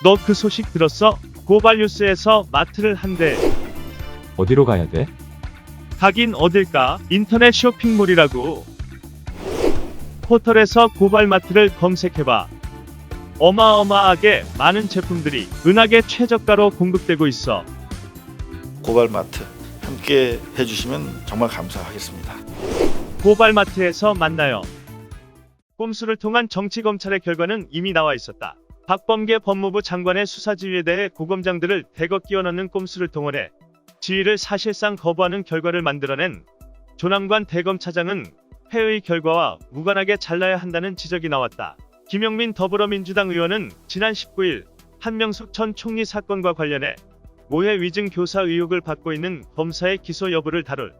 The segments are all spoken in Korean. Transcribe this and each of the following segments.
너 그 소식 들었어? 고발뉴스에서 마트를 한대. 어디로 가야 돼? 가긴 어딜까? 인터넷 쇼핑몰이라고. 포털에서 고발마트를 검색해봐. 어마어마하게 많은 제품들이 은하계 최저가로 공급되고 있어. 고발마트 함께 해주시면 정말 감사하겠습니다. 고발마트에서 만나요. 꼼수를 통한 정치검찰의 결과는 이미 나와 있었다. 박범계 법무부 장관의 수사지휘에 대해 고검장들을 대거 끼워넣는 꼼수를 동원해 지휘를 사실상 거부하는 결과를 만들어낸 조남관 대검차장은 회의 결과와 무관하게 잘라야 한다는 지적이 나왔다. 김용민 더불어민주당 의원은 지난 19일 한명숙 전 총리 사건과 관련해 모해 위증 교사 의혹을 받고 있는 검사의 기소 여부를 다룰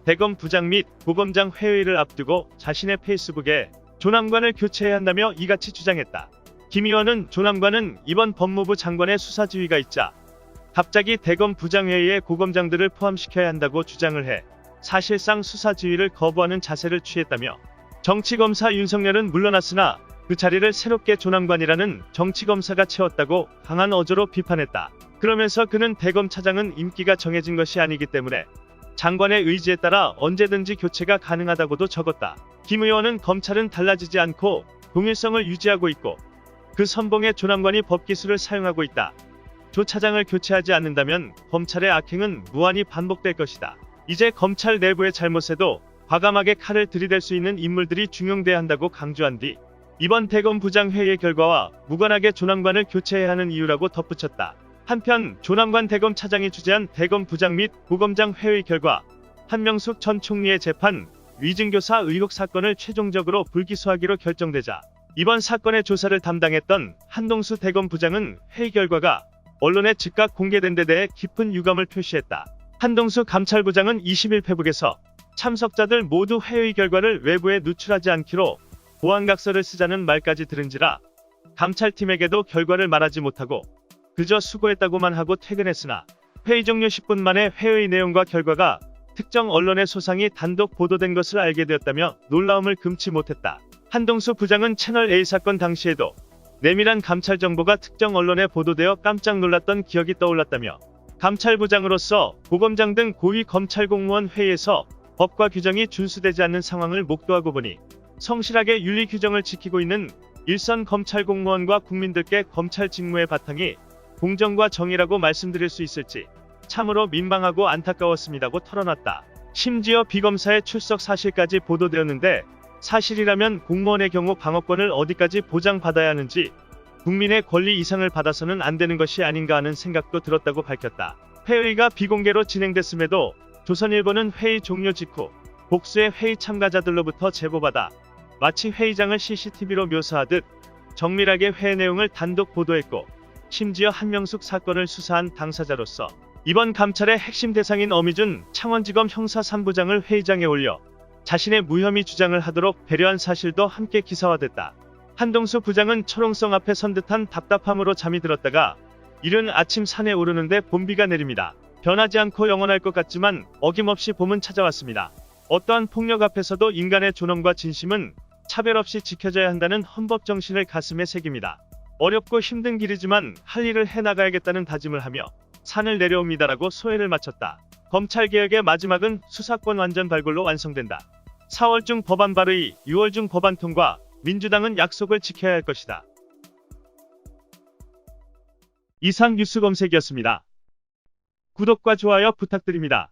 대검 부장 및 고검장 회의를 앞두고 자신의 페이스북에 조남관을 교체해야 한다며 이같이 주장했다. 김 의원은 조남관은 이번 법무부 장관의 수사 지휘가 있자 갑자기 대검 부장회의에 고검장들을 포함시켜야 한다고 주장을 해 사실상 수사 지휘를 거부하는 자세를 취했다며 정치검사 윤석열은 물러났으나 그 자리를 새롭게 조남관이라는 정치검사가 채웠다고 강한 어조로 비판했다. 그러면서 그는 대검차장은 임기가 정해진 것이 아니기 때문에 장관의 의지에 따라 언제든지 교체가 가능하다고도 적었다. 김 의원은 검찰은 달라지지 않고 동일성을 유지하고 있고 그 선봉에 조남관이 법기술을 사용하고 있다. 조 차장을 교체하지 않는다면 검찰의 악행은 무한히 반복될 것이다. 이제 검찰 내부의 잘못에도 과감하게 칼을 들이댈 수 있는 인물들이 중용돼야 한다고 강조한 뒤 이번 대검 부장 회의의 결과와 무관하게 조남관을 교체해야 하는 이유라고 덧붙였다. 한편 조남관 대검 차장이 주재한 대검 부장 및 고검장 회의 결과 한명숙 전 총리의 재판 위증교사 의혹 사건을 최종적으로 불기소하기로 결정되자 이번 사건의 조사를 담당했던 한동수 대검 부장은 회의 결과가 언론에 즉각 공개된 데 대해 깊은 유감을 표시했다. 한동수 감찰부장은 20일 페북에서 참석자들 모두 회의 결과를 외부에 누출하지 않기로 보안각서를 쓰자는 말까지 들은지라 감찰팀에게도 결과를 말하지 못하고 그저 수고했다고만 하고 퇴근했으나 회의 종료 10분 만에 회의 내용과 결과가 특정 언론의 소상히 단독 보도된 것을 알게 되었다며 놀라움을 금치 못했다. 한동수 부장은 채널A 사건 당시에도 내밀한 감찰 정보가 특정 언론에 보도되어 깜짝 놀랐던 기억이 떠올랐다며 감찰부장으로서 고검장 등 고위 검찰 공무원 회의에서 법과 규정이 준수되지 않는 상황을 목도하고 보니 성실하게 윤리 규정을 지키고 있는 일선 검찰 공무원과 국민들께 검찰 직무의 바탕이 공정과 정의라고 말씀드릴 수 있을지 참으로 민망하고 안타까웠습니다고 털어놨다. 심지어 비검사의 출석 사실까지 보도되었는데 사실이라면 공무원의 경우 방어권을 어디까지 보장받아야 하는지 국민의 권리 이상을 받아서는 안 되는 것이 아닌가 하는 생각도 들었다고 밝혔다. 회의가 비공개로 진행됐음에도 조선일보는 회의 종료 직후 복수의 회의 참가자들로부터 제보받아 마치 회의장을 CCTV로 묘사하듯 정밀하게 회의 내용을 단독 보도했고 심지어 한명숙 사건을 수사한 당사자로서 이번 감찰의 핵심 대상인 어미준 창원지검 형사 3부장을 회의장에 올려 자신의 무혐의 주장을 하도록 배려한 사실도 함께 기사화됐다. 한동수 부장은 철옹성 앞에 선 듯한 답답함으로 잠이 들었다가 이른 아침 산에 오르는데 봄비가 내립니다. 변하지 않고 영원할 것 같지만 어김없이 봄은 찾아왔습니다. 어떠한 폭력 앞에서도 인간의 존엄과 진심은 차별 없이 지켜져야 한다는 헌법 정신을 가슴에 새깁니다. 어렵고 힘든 길이지만 할 일을 해나가야겠다는 다짐을 하며 산을 내려옵니다라고 소회를 마쳤다. 검찰개혁의 마지막은 수사권 완전 발굴로 완성된다. 4월 중 법안 발의, 6월 중 법안 통과, 민주당은 약속을 지켜야 할 것이다. 이상 뉴스 검색이었습니다. 구독과 좋아요 부탁드립니다.